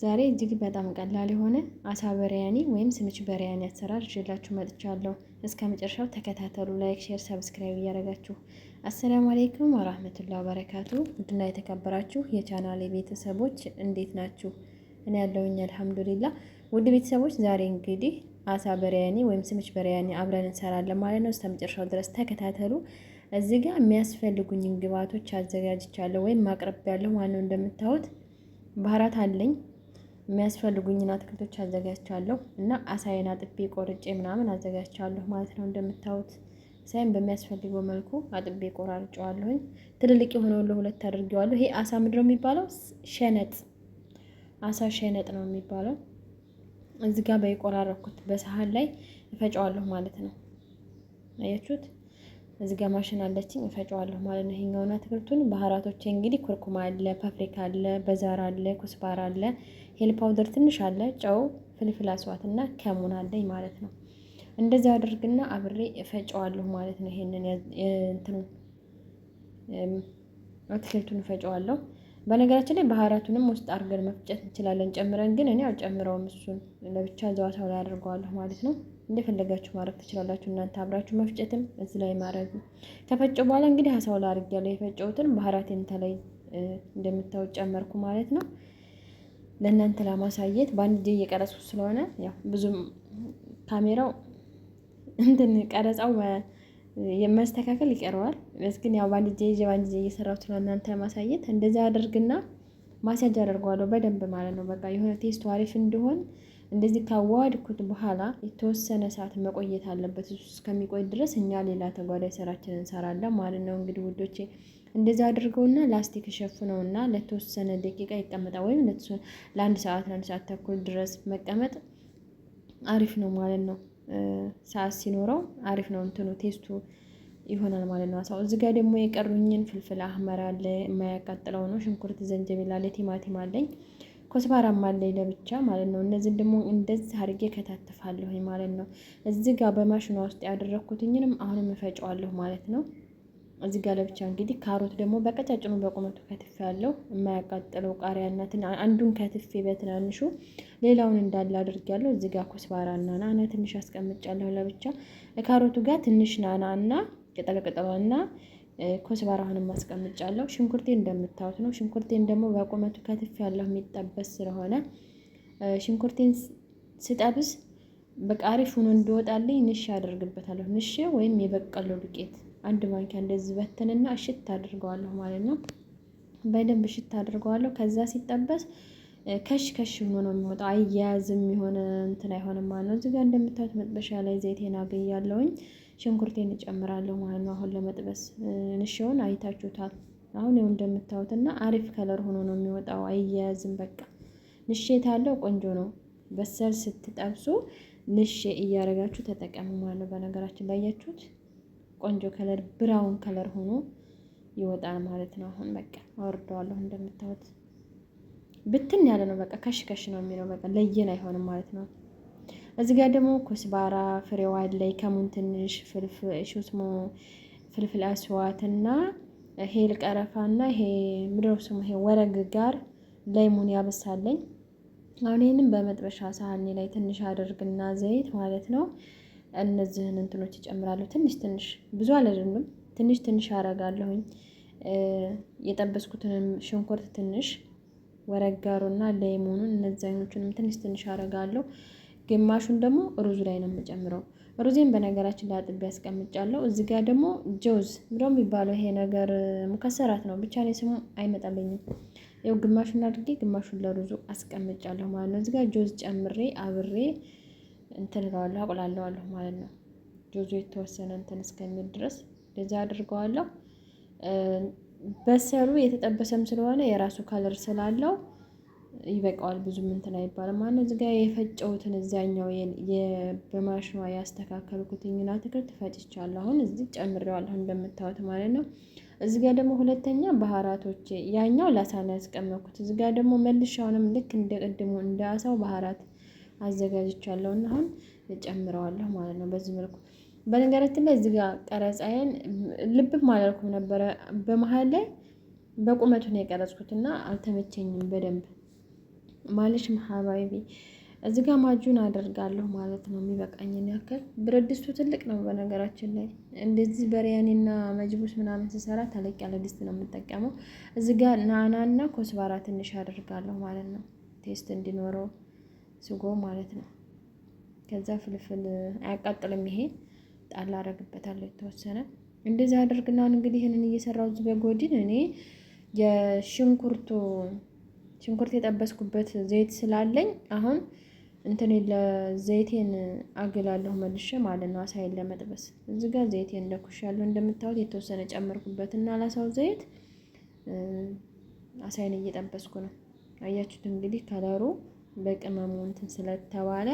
ዛሬ እጅግ በጣም ቀላል የሆነ አሳ በሪያኒ ወይም ስምች በሪያኒ አሰራር ይዤላችሁ መጥቻለሁ። እስከ መጨረሻው ተከታተሉ። ላይክ፣ ሼር፣ ሰብስክራይብ እያደረጋችሁ። አሰላሙ አሌይኩም ወራህመቱላሂ ወበረካቱ። ውድና የተከበራችሁ የቻናሌ ቤተሰቦች እንዴት ናችሁ? እኔ ያለሁኝ አልሐምዱሊላ። ውድ ቤተሰቦች ዛሬ እንግዲህ አሳ በሪያኒ ወይም ስምች በሪያኒ አብረን እንሰራለን ማለት ነው። እስከ መጨረሻው ድረስ ተከታተሉ። እዚህ ጋር የሚያስፈልጉኝን ግብአቶች አዘጋጅቻለሁ ወይም ማቅረቢያለሁ ማለት ነው። እንደምታዩት ባህራት አለኝ። የሚያስፈልጉኝን አትክልቶች አዘጋጅቻለሁ እና አሳዬን አጥቤ ቆርጬ ምናምን አዘጋጅቻለሁ ማለት ነው። እንደምታዩት አሳዬን በሚያስፈልገው መልኩ አጥቤ ቆራርጬዋለሁኝ። ትልልቅ የሆነው ለሁለት አድርጌዋለሁ። ይሄ አሳ ምንድን ነው የሚባለው? ሸነጥ፣ አሳ ሸነጥ ነው የሚባለው። እዚህ ጋር በየቆራረኩት በሳህን ላይ እፈጨዋለሁ ማለት ነው። አያችሁት? እዚህ ጋር ማሽን አለችኝ እፈጨዋለሁ ማለት ነው። ይሄኛውን አትክልቱን ባህራቶቼ እንግዲህ ኩርኩማ አለ፣ ፓፕሪካ አለ፣ በዛር አለ፣ ኩስባራ አለ፣ ሄል ፓውደር ትንሽ አለ፣ ጨው፣ ፍልፍል አስዋት እና ከሙን አለኝ ማለት ነው። እንደዚህ አድርግና አብሬ እፈጨዋለሁ ማለት ነው። ይሄንን እንትኑ አትክልቱን እፈጨዋለሁ። በነገራችን ላይ ባህራቱንም ውስጥ አድርገን መፍጨት እንችላለን ጨምረን፣ ግን እኔ አልጨምረውም። እሱን ለብቻ ዘዋታው ላይ አድርገዋለሁ ማለት ነው። እንደፈለጋችሁ ማድረግ ትችላላችሁ እናንተ አብራችሁ መፍጨትም እዚህ ላይ ማድረግ። ከፈጨው በኋላ እንግዲህ አሳው ላይ አድርጌያለሁ የፈጨሁትን ባህራቴን ተላይ እንደምታዩት ጨመርኩ ማለት ነው። ለእናንተ ለማሳየት በአንድ እጄ እየቀረጽኩ ስለሆነ ያው ብዙም ካሜራው እንትን ቀረጻው የማስተካከል ይቀረዋል። ግን ያው በአንድ እጄ በአንድ እጄ እየሰራሁት ነው እናንተ ለማሳየት። እንደዛ አድርግና ማስያጅ አደርገዋለሁ በደንብ ማለት ነው። በቃ የሆነ ቴስቱ አሪፍ እንዲሆን እንደዚህ ካዋድኩት በኋላ የተወሰነ ሰዓት መቆየት አለበት። እሱ እስከሚቆይ ድረስ እኛ ሌላ ተጓዳኝ ስራችንን እንሰራለን ማለት ነው። እንግዲህ ውዶቼ እንደዚህ አድርገውና ላስቲክ ሸፍነውና ለተወሰነ ደቂቃ ይቀመጣል። ወይም ለአንድ ሰዓት ተኩል ድረስ መቀመጥ አሪፍ ነው ማለት ነው። ሰዓት ሲኖረው አሪፍ ነው እንትኑ ቴስቱ ይሆናል ማለት ነው። አሳው እዚህ ጋር ደግሞ የቀሩኝን ፍልፍል አህመር አለ፣ የማያቃጥለው ነው። ሽንኩርት፣ ዘንጀቢል አለ፣ ቲማቲም አለኝ፣ ኮስባራም አለኝ ለብቻ ማለት ነው። እነዚህን ደግሞ እንደዚህ አድርጌ ከታተፋለሁ ማለት ነው። እዚህ ጋር በማሽኗ ውስጥ ያደረኩትኝንም አሁንም እፈጨዋለሁ ማለት ነው። እዚህ ጋር ለብቻ እንግዲህ ካሮት ደግሞ በቀጫጭኑ በቁመቱ ከትፌ ያለው የማያቃጥለው ቃሪያና አንዱን ከትፌ በትናንሹ ሌላውን እንዳለ አድርጌያለሁ። እዚህ ጋር ኮስባራና ናና ትንሽ አስቀምጫለሁ ለብቻ። ካሮቱ ጋር ትንሽ ናና እና ቅጠልቅጠሏና ኮስባራ አሁንም አስቀምጫለሁ። ሽንኩርቴ እንደምታዩት ነው። ሽንኩርቴን ደግሞ በቁመቱ ከትፌ ያለው የሚጠበስ ስለሆነ ሽንኩርቴን ስጠብስ በቃ አሪፍ ሆኖ እንዲወጣልኝ ንሽ አደርግበታለሁ። ንሽ ወይም የበቀሎ ዱቄት አንድ ማንኪያ እንደዚህ በትንና እሽት አድርገዋለሁ ማለት ነው። በደንብ እሽት አድርገዋለሁ። ከዛ ሲጠበስ ከሽ ሆኖ ነው የሚወጣው። አያያዝም የሆነ እንትን አይሆንም ማለት ነው። እዚህ ጋር እንደምታዩት መጥበሻ ላይ ዘይቴን አገያለሁኝ። ሽንኩርቴን እጨምራለሁ ማለት ነው። አሁን ለመጥበስ ንሽውን አይታችሁታል። አሁን ይኸው እንደምታዩትና አሪፍ ከለር ሆኖ ነው የሚወጣው። አያያዝም በቃ ንሼት አለው ቆንጆ ነው። በሰል ስትጠብሱ ንሼ እያደረጋችሁ ተጠቀሙ ማለት ነው። በነገራችን ላይ ያያችሁት ቆንጆ ከለር ብራውን ከለር ሆኖ ይወጣል ማለት ነው። አሁን በቃ አወርደዋለሁ። እንደምታዩት ብትን ያለ ነው። በቃ ከሽ ነው የሚለው። በቃ ለየን አይሆንም ማለት ነው። እዚህ ጋር ደግሞ ኮስባራ ፍሬዋ ላይ ከሙን ትንሽ ፍልፍል አስዋትና ሄል ቀረፋና ይሄ ምድረው ስሙ ይሄ ወረግ ጋር ላይሙን ያበሳለኝ። አሁን ይሄንን በመጥበሻ ሳህኔ ላይ ትንሽ አደርግና ዘይት ማለት ነው እነዚህን እንትኖች እጨምራለሁ። ትንሽ ብዙ አልደንም፣ ትንሽ አረጋለሁኝ። የጠበስኩትንም ሽንኩርት ትንሽ ወረጋሩና ሌሞኑን እነዛኞቹንም ትንሽ አረጋለሁ። ግማሹን ደግሞ ሩዙ ላይ ነው የምጨምረው። ሩዜን በነገራችን ላይ አጥቤ ያስቀምጫለሁ። እዚህ ጋር ደግሞ ጆዝ ምንድነው የሚባለው? ይሄ ነገር ሙከሰራት ነው ብቻ ነው ስሙ አይመጣልኝም። ያው ግማሹን አድርጌ ግማሹን ለሩዙ አስቀምጫለሁ ማለት ነው። እዚህ ጋር ጆዝ ጨምሬ አብሬ እንትን እለዋለሁ አቁላለዋለሁ ማለት ነው። ጆዙ የተወሰነ እንትን እስከሚል ድረስ እንደዛ አድርገዋለሁ። በሰሉ የተጠበሰም ስለሆነ የራሱ ከለር ስላለው ይበቃዋል። ብዙም እንትን አይባልም ማለት ነው። እዚህ ጋር የፈጨሁትን እዛኛው በማሽኗ ያስተካከልኩትኝና አትክልት ፈጭቻለሁ። አሁን እዚህ ጨምሬዋለሁ እንደምታዩት ማለት ነው። እዚህ ጋር ደግሞ ሁለተኛ ባህራቶቼ ያኛው ላሳና ያስቀመጥኩት። እዚህ ጋር ደግሞ መልሻውንም ልክ እንደቀድሞ እንደ አሳው ባህራት አዘጋጅቻለሁ እና አሁን እጨምረዋለሁ ማለት ነው። በዚህ መልኩ በነገራችን ላይ እዚህ ጋር ቀረጻዬን ልብም አላልኩም ነበረ። በመሃል ላይ በቁመቱ ነው የቀረጽኩትና አልተመቸኝም በደንብ ማለሽ ሀባይቢ እዚህ ጋር ማጁን አደርጋለሁ ማለት ነው። የሚበቃኝን ያክል ብረት ድስቱ ትልቅ ነው በነገራችን ላይ እንደዚህ በሪያኒና መጅቡስ ምናምን ስሰራ ተለቅ ያለ ድስት ነው የምጠቀመው። እዚህ ጋር ናናና ኮስባራ ትንሽ አደርጋለሁ ማለት ነው፣ ቴስት እንዲኖረው ስጎ ማለት ነው። ከዛ ፍልፍል አያቃጥልም ይሄ ጣል አደርግበታለሁ የተወሰነ እንደዚህ አደርግና እንግዲህ ይህንን እየሰራው እዚህ በጎድን እኔ ሽንኩርት የጠበስኩበት ዘይት ስላለኝ አሁን እንትን ለዘይቴን አግላለሁ መልሼ ማለት ነው፣ አሳይን ለመጥበስ። እዚህ ጋር ዘይቴን እንደኩሻለሁ እንደምታዩት የተወሰነ ጨመርኩበትና ላሳው ዘይት አሳይን እየጠበስኩ ነው። አያችሁት እንግዲህ ከለሩ በቅመሙ እንትን ስለተባለ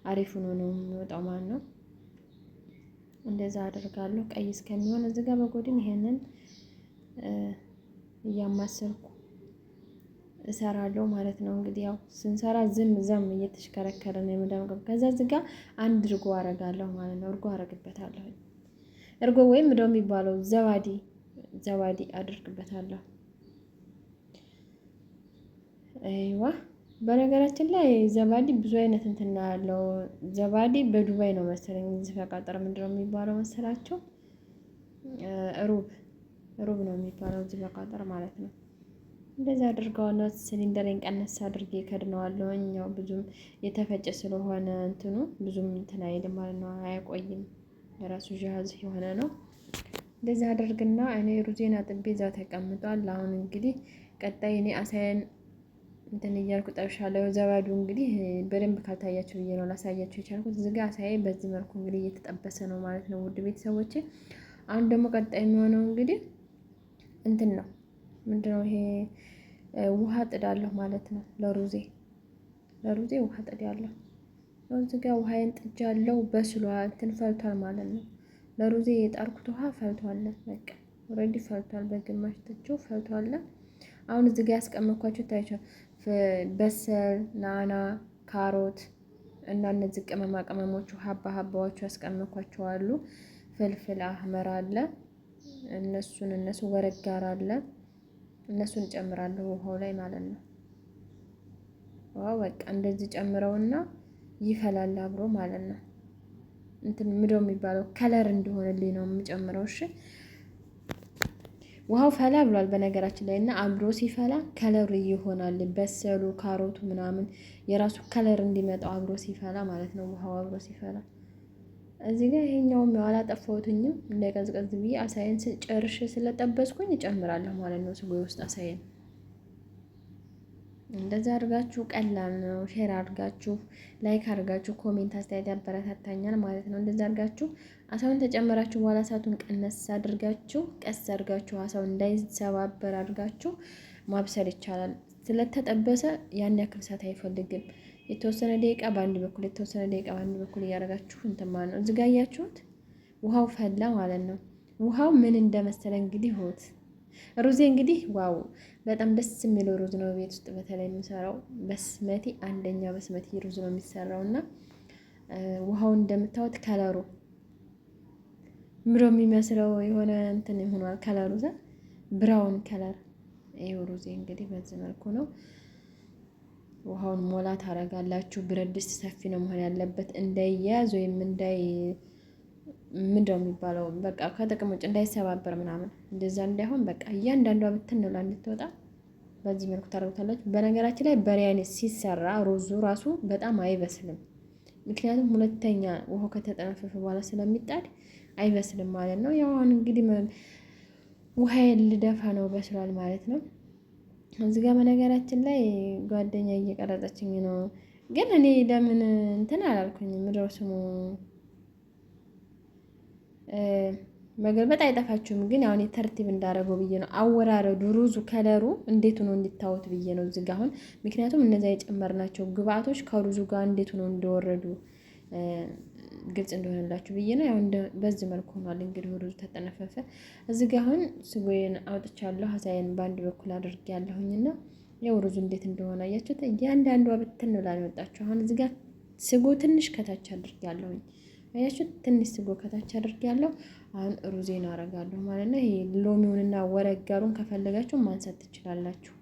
አሪፍ ሆኖ ነው የሚወጣው ማለት ነው። እንደዛ አደርጋለሁ ቀይ እስከሚሆን እዚህ ጋር በጎድን ይሄንን እያማሰልኩ እሰራለሁ ማለት ነው። እንግዲህ ያው ስንሰራ ዝም ዘም እየተሽከረከረ ነው የመዳም። ከዛ እዚህ ጋር አንድ እርጎ አረጋለሁ ማለት ነው። እርጎ አረግበታለሁ። እርጎ ወይም ምንድነው የሚባለው ዘባዲ አድርግበታለሁ። አይዋ በነገራችን ላይ ዘባዲ ብዙ አይነት እንትና ያለው ዘባዲ በዱባይ ነው መሰለኝ እዚህ ፈቃጠር ምንድነው የሚባለው መሰላቸው? ሩብ ነው የሚባለው እዚህ ፈቃጠር ማለት ነው። እንደዚህ አድርገዋለሁ። ሲሊንደሬን ቀነስ አድርጌ ከድነዋለሁኝ። ያው ብዙም የተፈጨ ስለሆነ እንትኑ ብዙም እንትን አይልም ማለት ነው፣ አያቆይም። የራሱ ጃዝ የሆነ ነው። እንደዚህ አድርግና እኔ ሩዜን አጥቤ እዛ ተቀምጧል። አሁን እንግዲህ ቀጣይ እኔ አሳየን እንትን እያልኩ ጠብሻለሁ። ዘባዱ እንግዲህ በደንብ ካልታያችሁ ብዬ ነው ላሳያችሁ የቻልኩት። እዚህ ጋር አሳዬ በዚህ መልኩ እንግዲህ እየተጠበሰ ነው ማለት ነው ውድ ቤተሰቦቼ። አሁን ደግሞ ቀጣይ የሚሆነው እንግዲህ እንትን ነው ምንድነው ይሄ ውሃ ጥዳለሁ ማለት ነው። ለሩዜ ውሃ ጥዳለሁ። እዚህ ጋር ውሃዬን ጥጃለሁ። በስሏል፣ እንትን ፈልቷል ማለት ነው። ለሩዜ የጣርኩት ውሃ ፈልቷል። በቃ ኦልሬዲ ፈልቷል። በግማሽ ጥጄው ፈልቷል። አሁን እዚህ ጋር ያስቀመጥኳቸው ታይቷል። በሰል፣ ናና፣ ካሮት እና እነዚህ ቅመማ ቅመሞቹ ሀባዎቹ ያስቀመጥኳቸው አሉ። ፍልፍል አህመር አለ። እነሱ ወረጋር አለ። እነሱን ጨምራለሁ ውሃው ላይ ማለት ነው። ዋው በቃ እንደዚህ ጨምረውና ይፈላል አብሮ ማለት ነው። እንትን ምንድነው የሚባለው ከለር እንዲሆንልኝ ነው የምጨምረው። እሺ ውሃው ፈላ ብሏል በነገራችን ላይ እና አብሮ ሲፈላ ከለሩ ይሆናል። በሰሉ ካሮቱ ምናምን የራሱ ከለር እንዲመጣው አብሮ ሲፈላ ማለት ነው። ውሃው አብሮ ሲፈላ እዚህ ጋር ይሄኛውም ያው አላጠፋሁትኝም እንዳይቀዝቀዝ ብዬ አሳይን ጨርሼ ስለጠበስኩኝ እጨምራለሁ ማለት ነው። ስጎ ውስጥ አሳይን እንደዛ አድርጋችሁ ቀላል ነው። ሼር አድርጋችሁ ላይክ አድርጋችሁ ኮሜንት አስተያየት ያበረታታኛል ማለት ነው። እንደዛ አድርጋችሁ አሳውን ተጨመራችሁ በኋላ እሳቱን ቀነስ አድርጋችሁ ቀስ አድርጋችሁ አሳውን እንዳይሰባበር አድርጋችሁ ማብሰል ይቻላል። ስለተጠበሰ ያን ያክል እሳት አይፈልግም። የተወሰነ ደቂቃ በአንድ በኩል የተወሰነ ደቂቃ በአንድ በኩል እያደረጋችሁ እንትን ማለት ነው። እዚህ ጋር እያችሁት ውሃው ፈላ ማለት ነው። ውሃው ምን እንደመሰለ እንግዲህ ሆት ሩዜ እንግዲህ ዋው በጣም ደስ የሚለው ሩዝ ነው። ቤት ውስጥ በተለይ የምሰራው በስመቲ አንደኛ በስመቲ ሩዝ ነው የሚሰራው እና ውሃው እንደምታዩት ከለሩ ምሮ የሚመስለው የሆነ እንትን ይሆናል። ከለሩ ብራውን ከለር ይሄው ሩዜ እንግዲህ በዚህ መልኩ ነው። ውሃውን ሞላ ታረጋላችሁ። ብረት ድስት ሰፊ ነው መሆን ያለበት እንዳይያዝ ወይም ምንድነው የሚባለው በቃ ከጥቅም ውጭ እንዳይሰባበር ምናምን እንደዛ እንዳይሆን በቃ እያንዳንዷ ብትን ብላ እንድትወጣ በዚህ መልኩ ታደርጉታላችሁ። በነገራችን ላይ በሪያኒ ሲሰራ ሩዙ ራሱ በጣም አይበስልም። ምክንያቱም ሁለተኛ ውሃው ከተጠነፈፈ በኋላ ስለሚጣድ አይበስልም ማለት ነው። ያው አሁን እንግዲህ ውሃዬን ልደፋ ነው፣ በስሏል ማለት ነው። እዚህ ጋር በነገራችን ላይ ጓደኛ እየቀረጸችኝ ነው፣ ግን እኔ ለምን እንትን አላልኩኝም። ምድረው ስሙ መገልበጥ አይጠፋችሁም፣ ግን አሁን የተርቲብ እንዳደረገው ብዬ ነው። አወራረዱ ሩዙ ከለሩ እንዴት ሆኖ እንዲታወት ብዬ ነው እዚህ ጋር አሁን። ምክንያቱም እነዚያ የጨመርናቸው ግብአቶች ከሩዙ ጋር እንዴት ሆኖ እንደወረዱ ግልጽ እንደሆነላችሁ ብዬ ነው። ያው በዚህ መልኩ ሆኗል እንግዲህ ሩዙ ተጠነፈፈ። እዚህ ጋር አሁን ስጎዬን አውጥቻለሁ። አሳዬን በአንድ በኩል አድርጌያለሁኝና ያው ሩዙ እንዴት እንደሆነ አያችሁት። እያንዳንዷ ብትን ብላ ነው የወጣችሁ። አሁን እዚህ ጋር ስጎ ትንሽ ከታች አድርጌያለሁኝ። አያችሁት? ትንሽ ስጎ ከታች አድርጌያለሁ። አሁን ሩዜን አረጋለሁ ማለት ነው። ይሄ ሎሚውንና ወረጋሩን ከፈለጋችሁ ማንሳት ትችላላችሁ።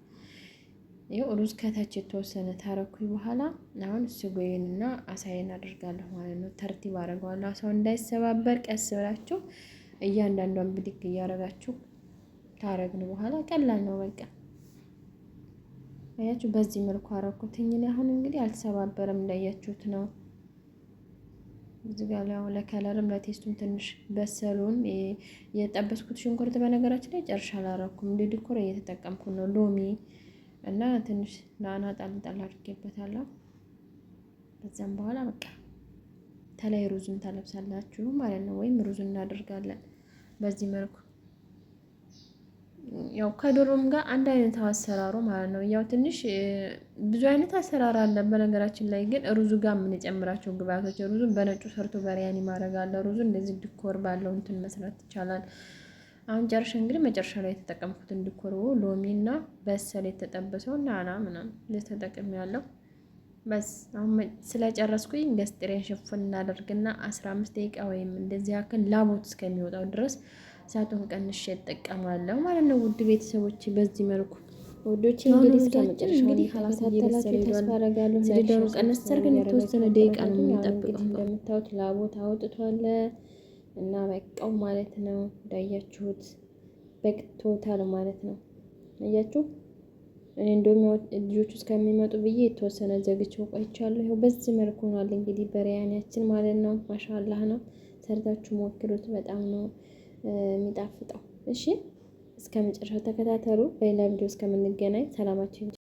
ይኸው ሩዝ ከታች የተወሰነ ታረኩኝ በኋላ አሁን ስጎዬንና አሳዬን አድርጋለሁ ማለት ነው። ተርቲብ አደርገዋለሁ። አሳው እንዳይሰባበር ቀስ ብላችሁ እያንዳንዷን ብድግ እያደረጋችሁ ታረግን በኋላ ቀላል ነው በቃ። አያችሁ በዚህ መልኩ አረኩትኝ። አሁን እንግዲህ አልተሰባበረም እንዳያችሁት ነው። እዚህ ጋር ያው ለከለርም ለቴስቱም ትንሽ በሰሉን የጠበስኩት ሽንኩርት በነገራችን ላይ ጨርሻ አላረኩም። እንደ ዲኮር እየተጠቀምኩ ነው። ሎሚ እና ትንሽ ናና ጣል አድርጌበታለሁ። ከዛም በኋላ በቃ ተላይ ሩዙን ታለብሳላችሁ ማለት ነው። ወይም ሩዙን እናደርጋለን በዚህ መልኩ። ያው ከዶሮም ጋር አንድ አይነት አሰራሩ ማለት ነው። ያው ትንሽ ብዙ አይነት አሰራር አለ በነገራችን ላይ ግን ሩዙ ጋር የምንጨምራቸው ግብአቶች ሩዙን በነጩ ሰርቶ በሪያኒ ማድረግ አለ። ሩዙ እንደዚህ ዲኮር ባለው እንትን መስራት ይቻላል። አሁን ጨርሼ እንግዲህ መጨረሻ ላይ የተጠቀምኩትን ዲኮር ሎሚና በሰል የተጠበሰው ናና ምናምን ለተጠቅም ያለው በስ አሁን ስለጨረስኩኝ ገስጥሬን ሽፉን እናደርግና 15 ደቂቃ ወይም እንደዚህ ያክል ላቦት እስከሚወጣው ድረስ እሳቱን ቀንሼ እጠቀማለሁ ማለት ነው። ውድ ቤተሰቦች በዚህ መልኩ ውዶች እንግዲህ እስከመጨረሻው እንግዲህ ካላሳተላችሁ ተስፋ አደርጋለሁ። ሲደሩ ቀነስ አድርገን የተወሰነ ደቂቃ ነው የምንጠብቀው። እንደምታዩት ላቦት አውጥቷል እና በቃው ማለት ነው። እንዳያችሁት በቅቶታል ማለት ነው። አያችሁ እኔ እንደውም ልጆቹ እስከሚመጡ ብዬ የተወሰነ ዘግቼው ቆይቻለሁ። ይኸው በዚህ መልኩ ሆኗል እንግዲህ በሪያኒያችን ማለት ነው። ማሻአላህ ነው። ሰርታችሁ ሞክሩት። በጣም ነው የሚጣፍጠው። እሺ እስከ መጨረሻው ተከታተሉ። በሌላ ቪዲዮ እስከምንገናኝ ሰላማችሁ